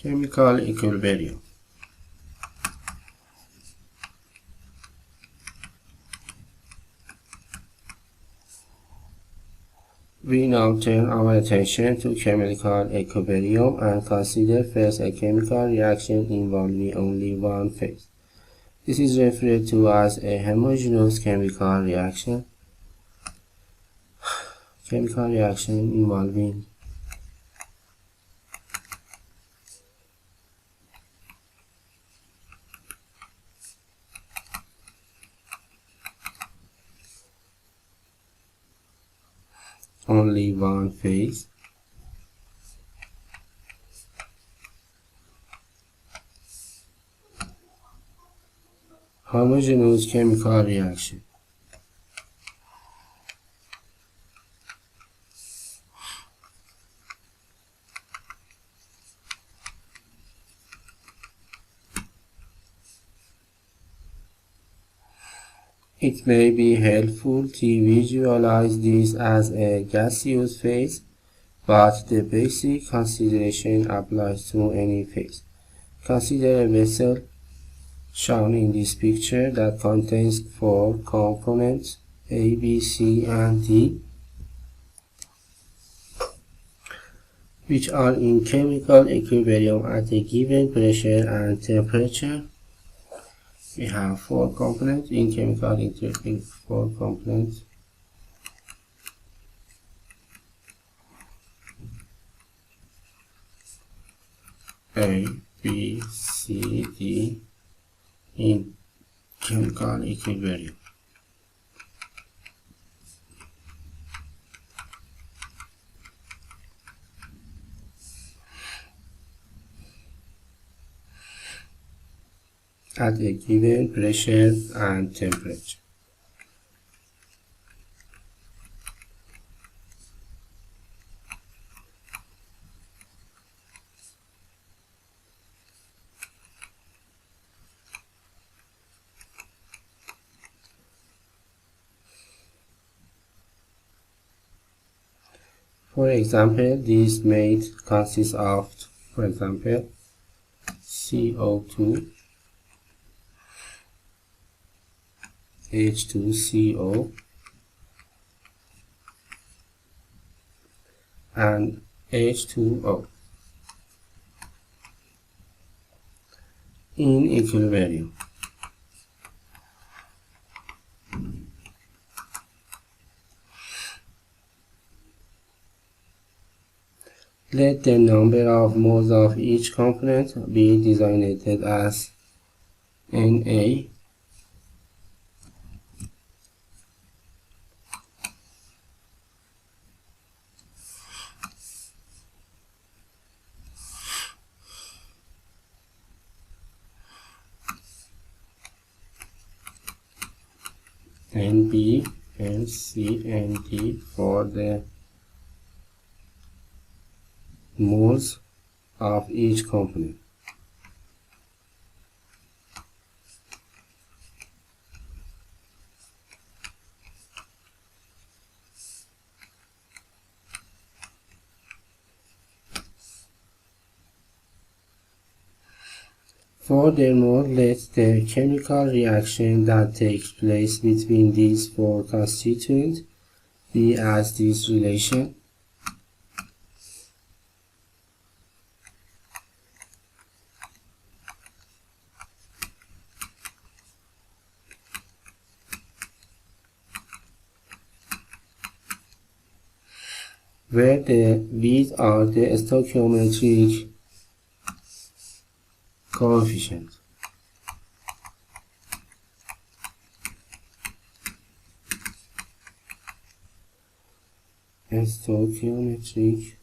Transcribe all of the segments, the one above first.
Chemical equilibrium. We now turn our attention to chemical equilibrium and consider first a chemical reaction involving only one phase. This is referred to as a homogeneous chemical reaction. Chemical reaction involving only one phase. Homogeneous chemical reaction. It may be helpful to visualize this as a gaseous phase, but the basic consideration applies to any phase. Consider a vessel shown in this picture that contains 4 components A, B, C, and D, which are in chemical equilibrium at a given pressure and temperature. We have 4 components in chemical equilibrium, 4 components. A, B, C, D in chemical equilibrium. At a given pressure and temperature. For example, this may consist of, for example, CO2, H2CO, and H2O in equilibrium. Let the number of moles of each component be designated as Na, Nb, Nc, Nd for the moles of each component. Furthermore, let the chemical reaction that takes place between these 4 constituents be as this relation where these are the stoichiometric coefficients. Stoichiometric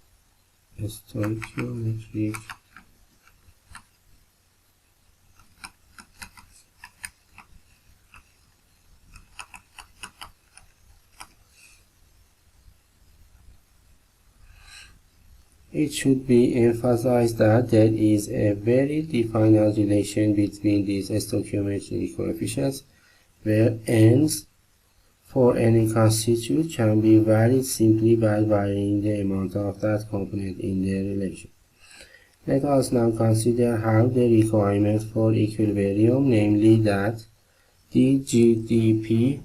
It should be emphasized that there is a very defined relation between these stoichiometric coefficients, where n's for any constituent can be varied simply by varying the amount of that component in the relation. Let us now consider how the requirement for equilibrium, namely that dGdP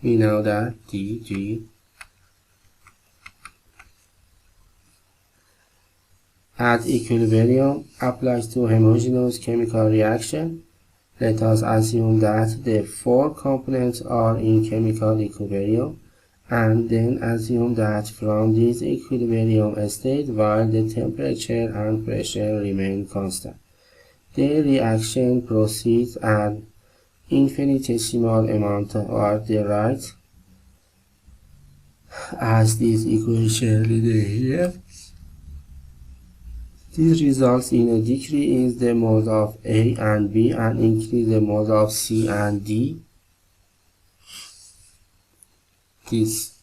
we know that dG at equilibrium applies to homogeneous chemical reaction. Let us assume that the four components are in chemical equilibrium, and then assume that from this equilibrium state, while the temperature and pressure remain constant, the reaction proceeds at infinitesimal amount of the right, as this equation written here. This results in a decrease in the moles of A and B and increase the moles of C and D. This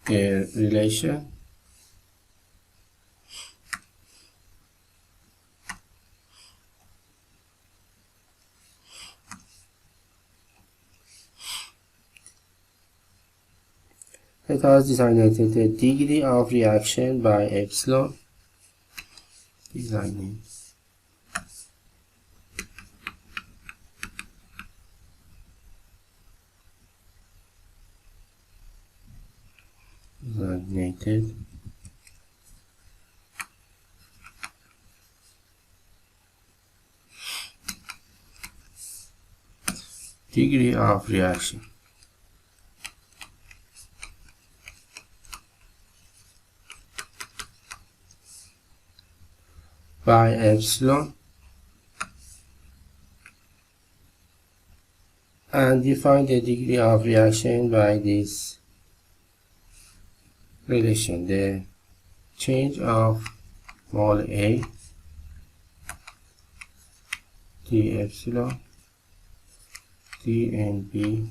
relation let us designate the degree of reaction by epsilon. Designated degree of reaction by epsilon, and define the degree of reaction by this relation, the change of mole A d epsilon dNB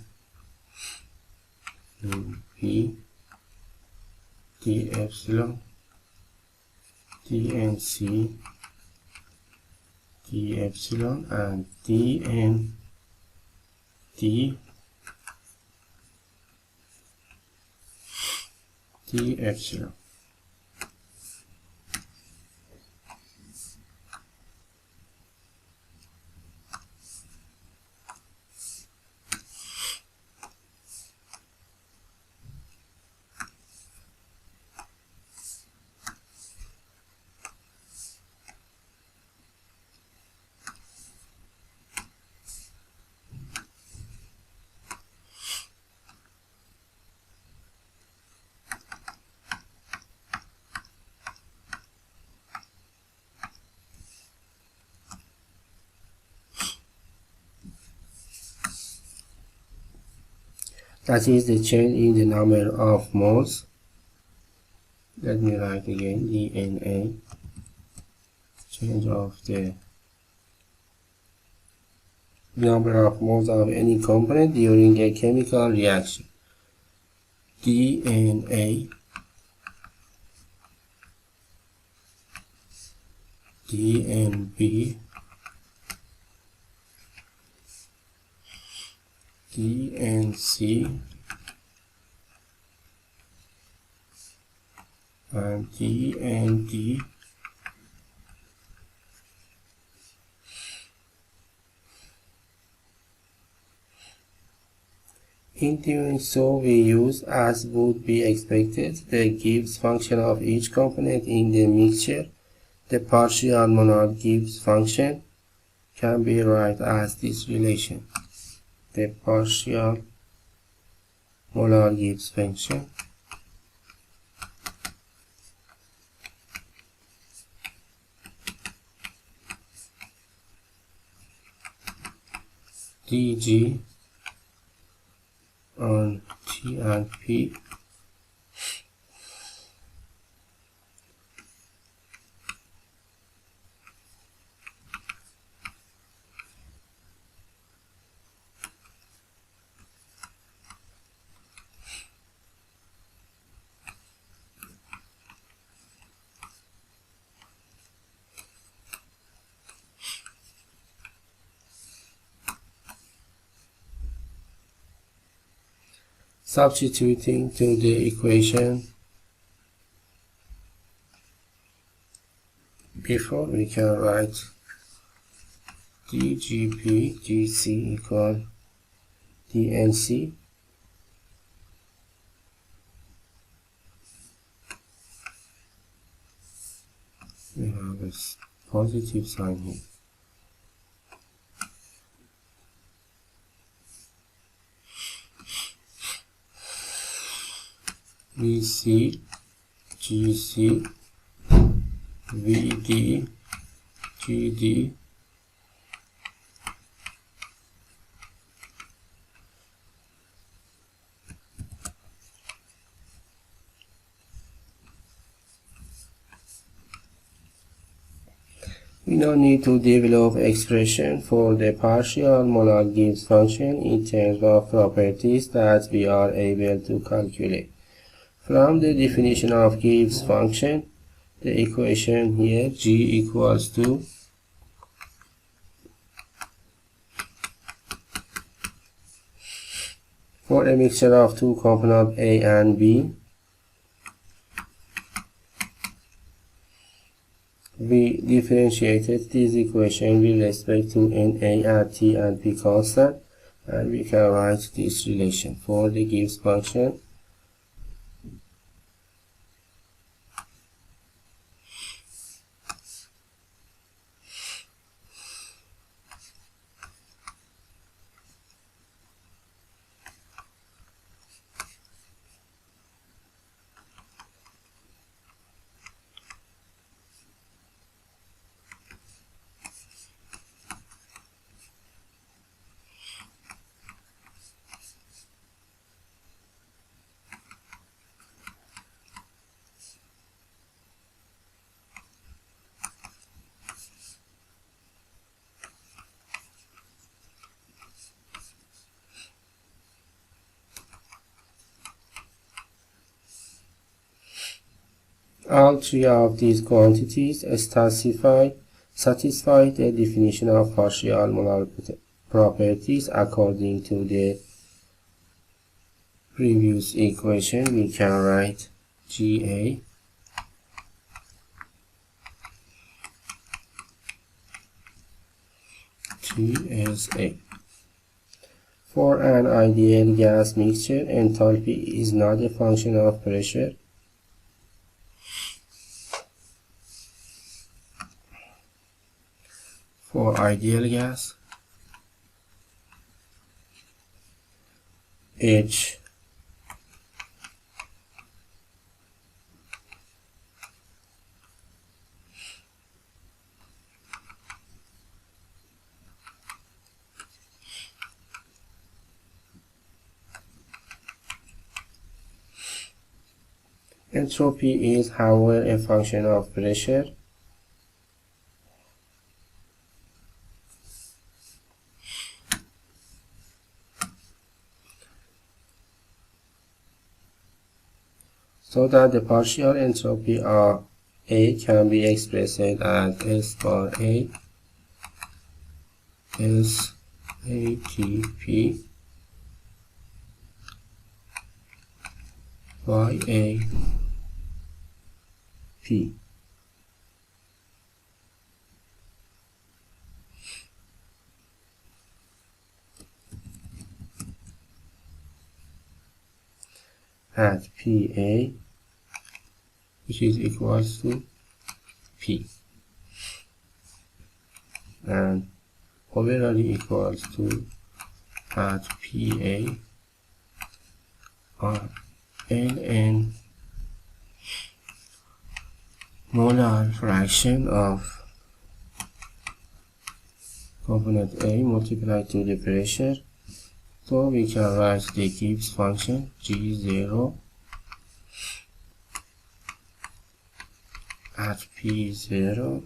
in B d epsilon dNC d epsilon and dN d epsilon. That is the change in the number of moles. Let me write again, DNA, change of the number of moles of any component during a chemical reaction. DNA DNB DNC and DND In doing so, we use, as would be expected, the Gibbs function of each component in the mixture. The partial molar Gibbs function can be written as this relation. The partial molar Gibbs function dG on T and P Substituting to the equation before, we can write dGP dC equal dNC. We have a positive sign here. VC, GC, VD, GD, we don't need to develop expression for the partial molar Gibbs function in terms of properties that we are able to calculate. From the definition of Gibbs function, the equation here G equals to for a mixture of two components A and B, we differentiated this equation with respect to NA at T and P constant, and we can write this relation for the Gibbs function. All three of these quantities satisfy the definition of partial molar properties according to the previous equation. We can write Ga Tsa. For an ideal gas mixture, enthalpy is not a function of pressure. For ideal gas, H entropy is, however, a function of pressure. So that the partial entropy of A can be expressed as S bar A S ATP by A P. At PA, which is equals to P, and overall equals to at PA or ln molar fraction of component A multiplied to the pressure. So we can write the Gibbs function G0 at P0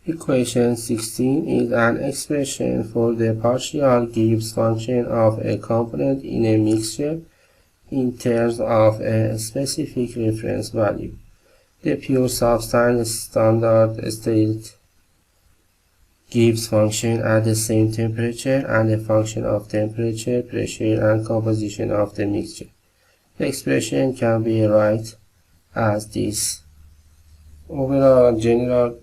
Equation 16 is an expression for the partial Gibbs function of a component in a mixture in terms of a specific reference value. The pure substance standard state Gibbs function at the same temperature and a function of temperature, pressure, and composition of the mixture. The expression can be written as this. Overall general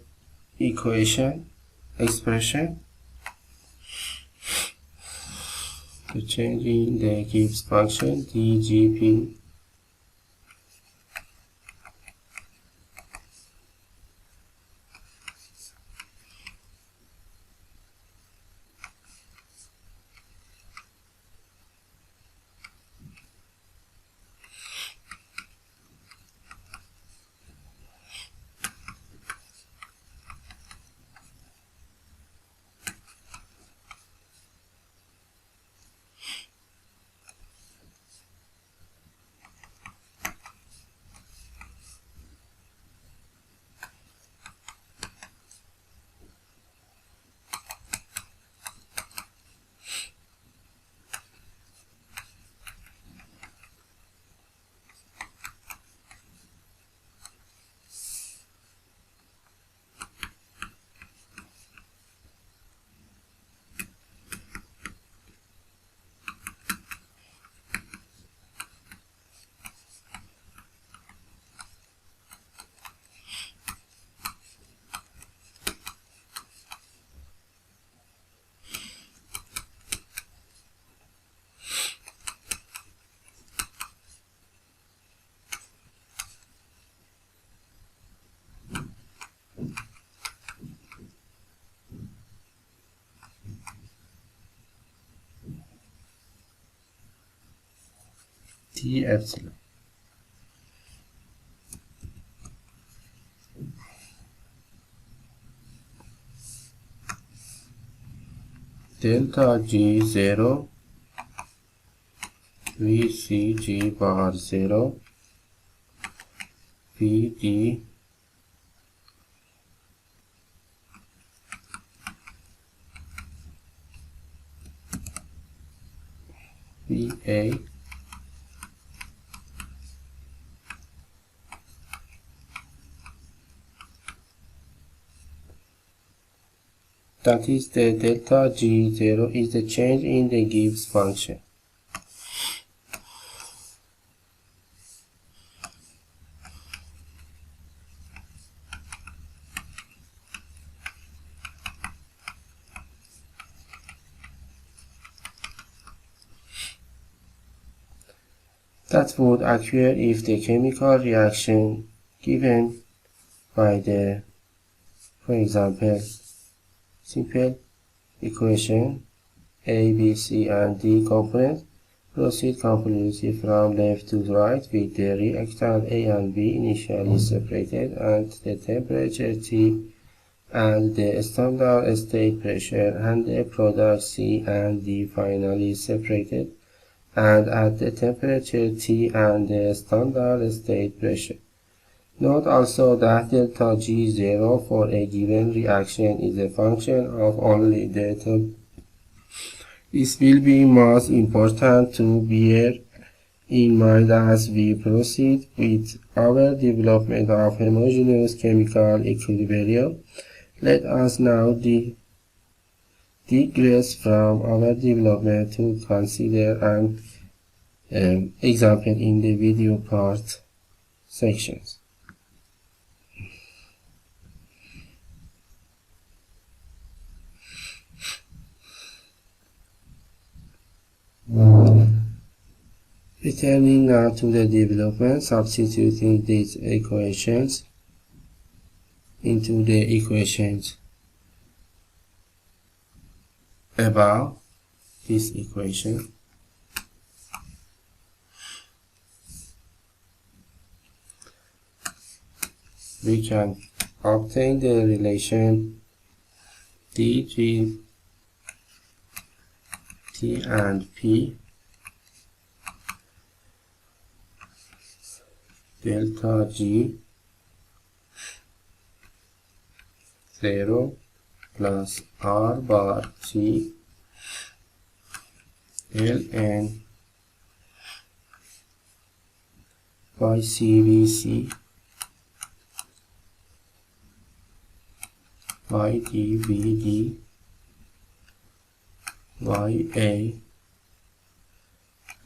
equation expression, the change in the Gibbs function dGP T epsilon. Delta G0 VCG bar 0 VD VA that is the delta G0 is the change in the Gibbs function. That would occur if the chemical reaction given by the, for example, simple equation A, B, C, and D component proceed completely from left to right with the reactant A and B initially separated and the temperature T and the standard state pressure and the product C and D finally separated and at the temperature T and the standard state pressure. Note also that delta G0 for a given reaction is a function of only the temperature. This will be most important to bear in mind as we proceed with our development of homogeneous chemical equilibrium. Let us now digress from our development to consider an example in the video part sections. Returning now to the development, substituting these equations into the equations above this equation. We can obtain the relation dG T and P delta G 0 plus R bar T ln by CVC by dVd by A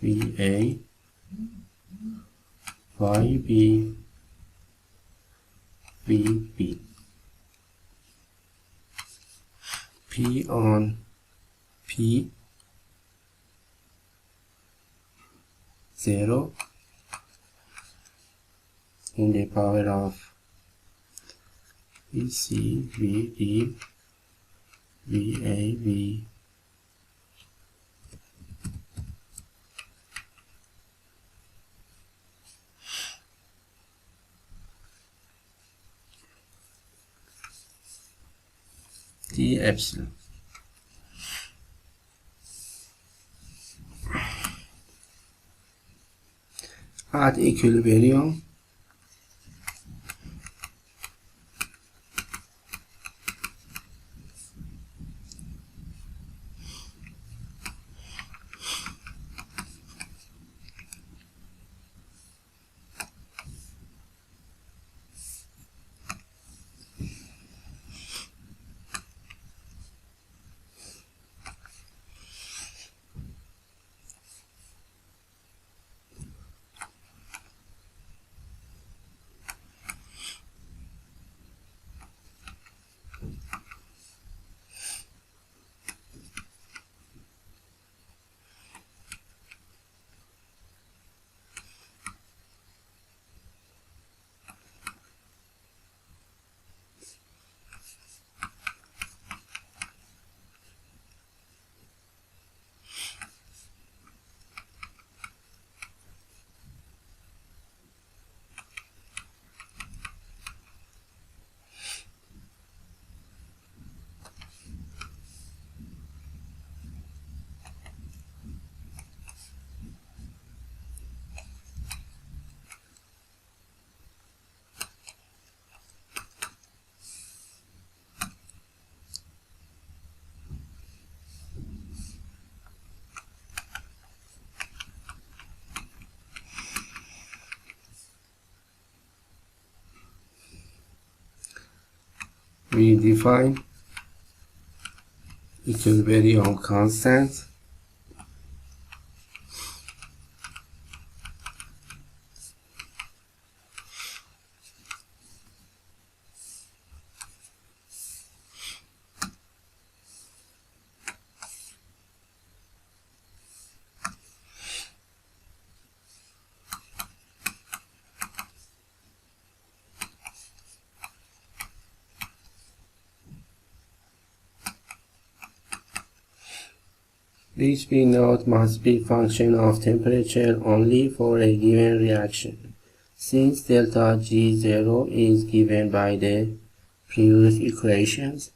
VA by B VB P on P 0 in the power of VC VD VAV D epsilon. At equilibrium, we define equilibrium constant which we note must be function of temperature only for a given reaction, since delta G0 is given by the previous equations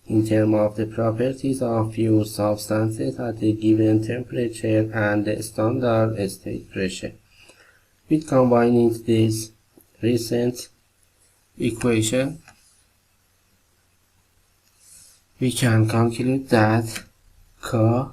in terms of the properties of pure substances at a given temperature and the standard state pressure. With combining this recent equation, we can conclude that K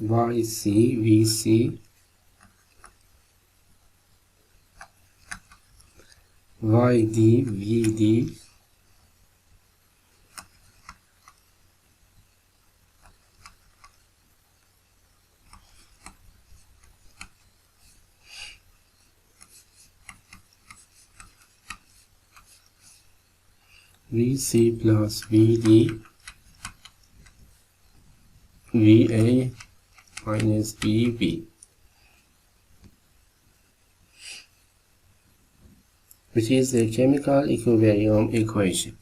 YC VC YD VD VC plus VD VA minus BB, which is the chemical equilibrium equation.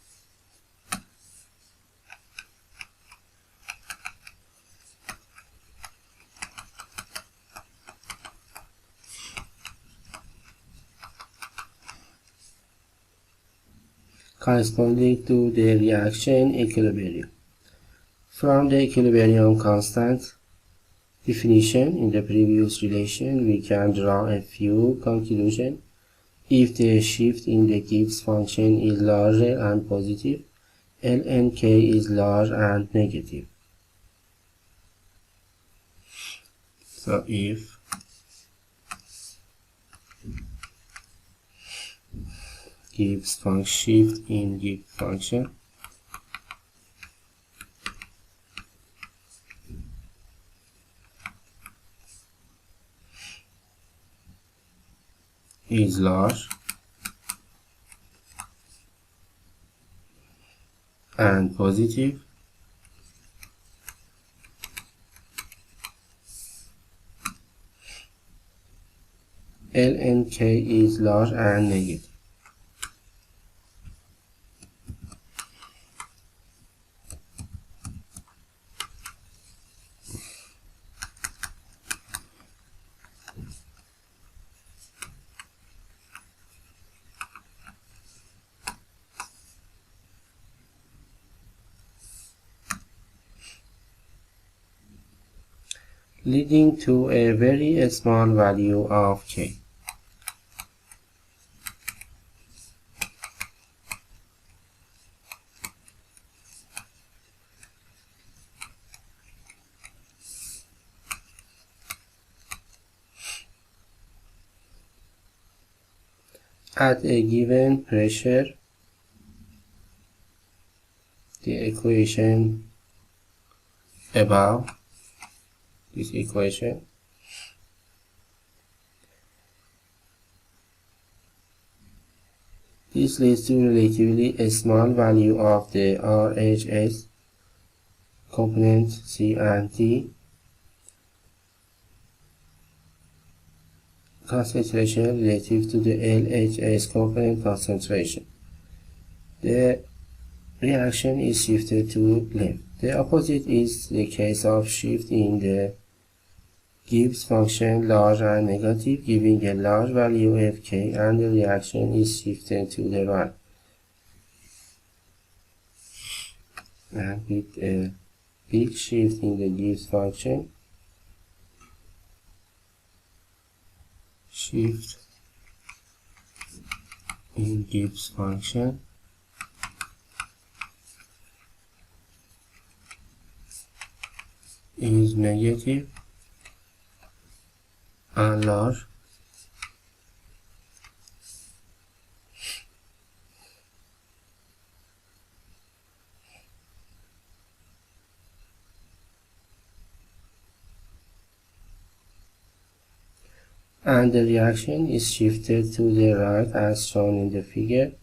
Corresponding to the reaction equilibrium. From the equilibrium constant, definition. In the previous relation, we can draw a few conclusions. If the shift in the Gibbs function is larger and positive, ln k is large and negative. So if Gibbs function shift in Gibbs function is large and positive, ln k is large and negative. Leading to a very small value of k. At a given pressure, the equation above this equation this leads to relatively a small value of the RHS component C and D concentration relative to the LHS component concentration. The reaction is shifted to left. The opposite is the case of shift in the Gibbs function large and negative, giving a large value of k, and the reaction is shifted to the right. And with a big shift in the Gibbs function, shift in Gibbs function is negative and large, and the reaction is shifted to the right as shown in the figure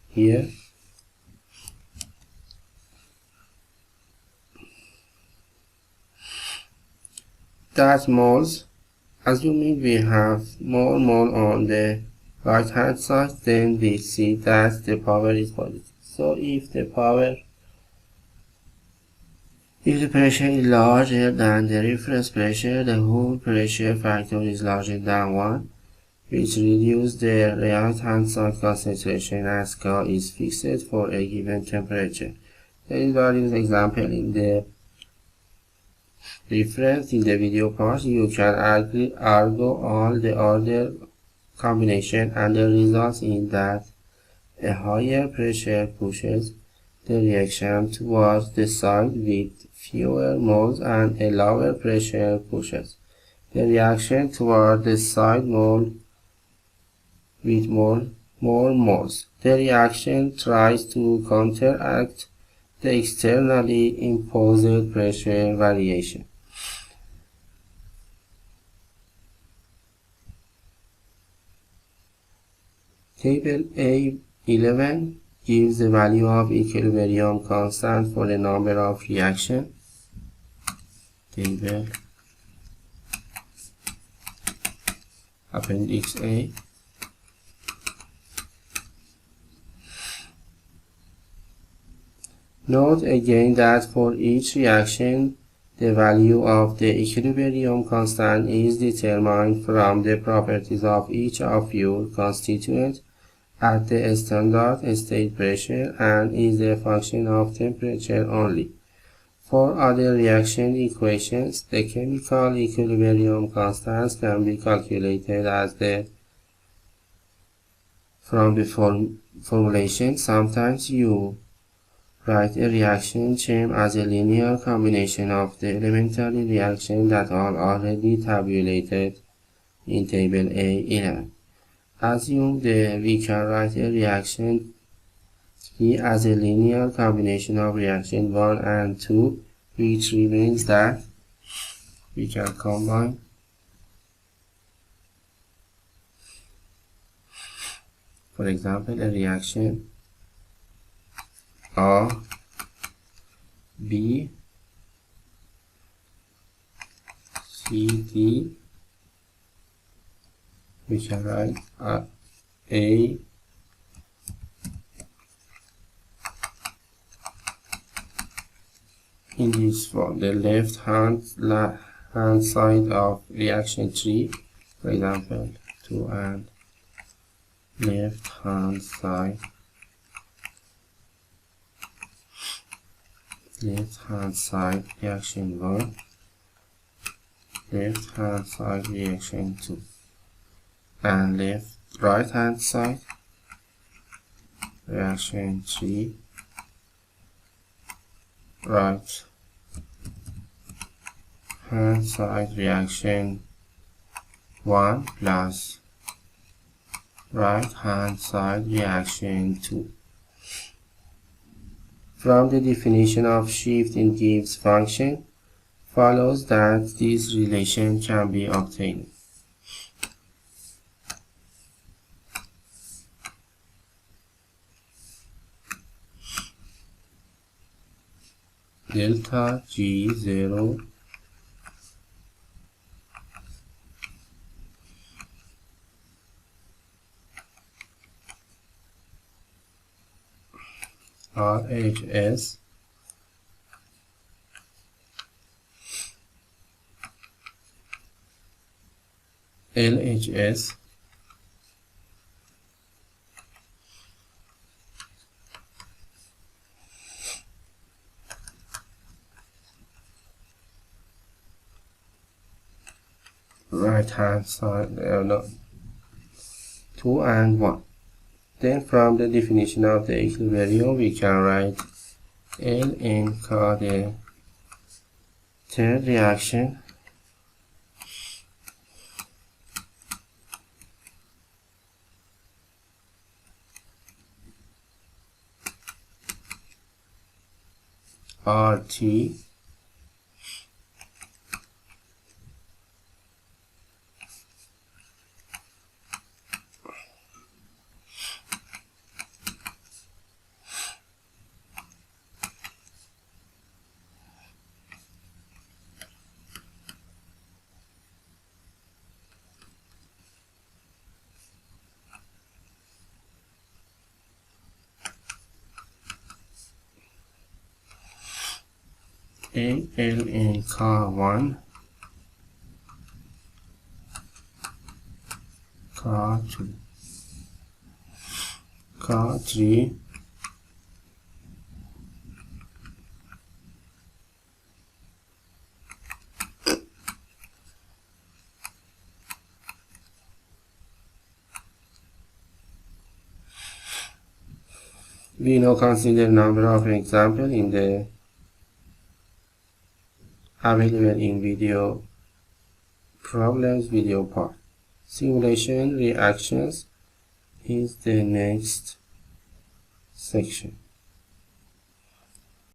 here. That moles, assuming we have more mole on the right hand side, then we see that the power is positive. So if the pressure is larger than the reference pressure, the whole pressure factor is larger than 1, which reduces the right hand side concentration as K is fixed for a given temperature. There is various example in the reference in the video part. You can argue all the other combination, and the result is that a higher pressure pushes the reaction towards the side with fewer moles, and a lower pressure pushes the reaction toward the side with more moles. The reaction tries to counteract the externally imposed pressure variation. Table A11 gives the value of equilibrium constant for the number of reactions. Table Appendix A. Note again that for each reaction, the value of the equilibrium constant is determined from the properties of each of your constituents at the standard state pressure and is a function of temperature only. For other reaction equations, the chemical equilibrium constants can be calculated as from the formulation. Sometimes you write a reaction chain as a linear combination of the elementary reactions that are already tabulated in Table A11. Assume that we can write a reaction T as a linear combination of reaction 1 and 2, which remains that we can combine for example a reaction A, B, C, D. We can write A, in this form. The left hand side of reaction 3, for example 2, and left hand side reaction 1, left hand side reaction 2, and right hand side reaction 3, right hand side reaction 1 plus right hand side reaction 2. From the definition of shift in Gibbs function, follows that this relation can be obtained. Delta G0 RHS LHS right hand side 2 and 1. Then from the definition of the equilibrium we can write Ln K the third reaction RT Ln K1 K2 K3 We now consider a number of examples in the available in video problems video part. Simulation reactions is the next section.